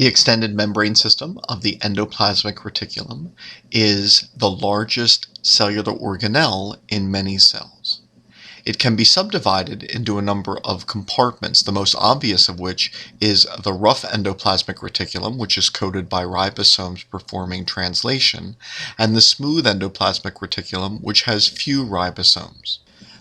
The extended membrane system of the endoplasmic reticulum is the largest cellular organelle in many cells. It can be subdivided into a number of compartments, the most obvious of which is the rough endoplasmic reticulum, which is coated by ribosomes performing translation, and the smooth endoplasmic reticulum, which has few ribosomes.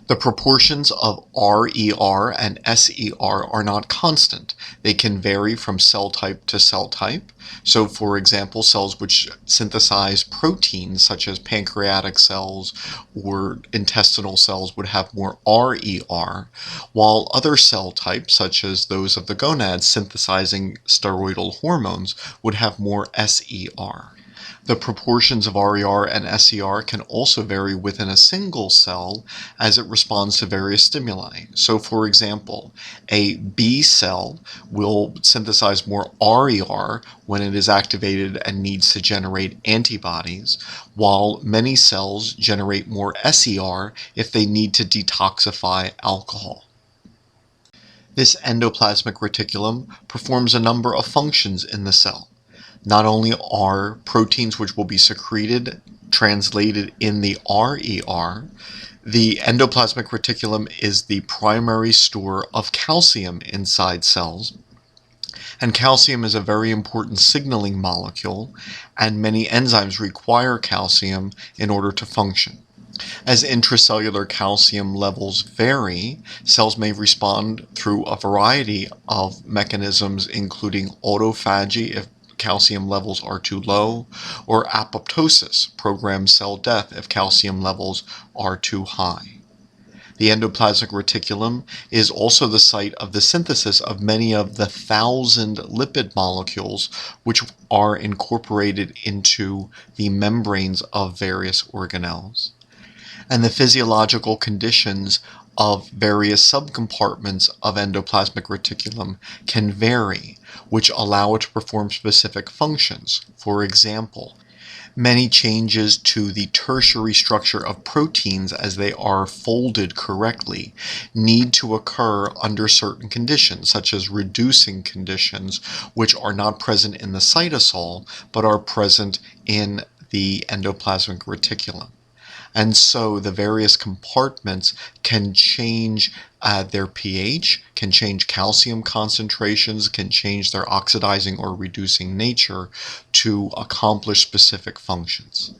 The proportions of RER and SER are not constant. They can vary from cell type to cell type. So, for example, cells which synthesize proteins, such as pancreatic cells or intestinal cells, would have more RER, while other cell types, such as those of the gonads synthesizing steroidal hormones, would have more SER. The proportions of RER and SER can also vary within a single cell as it responds to various stimuli. So, for example, a B cell will synthesize more RER when it is activated and needs to generate antibodies, while many cells generate more SER if they need to detoxify alcohol. This endoplasmic reticulum performs a number of functions in the cell. Not only are proteins which will be secreted translated in the RER, the endoplasmic reticulum is the primary store of calcium inside cells. And calcium is a very important signaling molecule, and many enzymes require calcium in order to function. As intracellular calcium levels vary, cells may respond through a variety of mechanisms, including autophagy if calcium levels are too low, or apoptosis, programmed cell death, if calcium levels are too high. The endoplasmic reticulum is also the site of the synthesis of many of the 1,000 lipid molecules which are incorporated into the membranes of various organelles. And the physiological conditions of various subcompartments of endoplasmic reticulum can vary, which allow it to perform specific functions. For example, many changes to the tertiary structure of proteins as they are folded correctly need to occur under certain conditions, such as reducing conditions, which are not present in the cytosol, but are present in the endoplasmic reticulum. And so the various compartments can change their pH, can change calcium concentrations, can change their oxidizing or reducing nature to accomplish specific functions.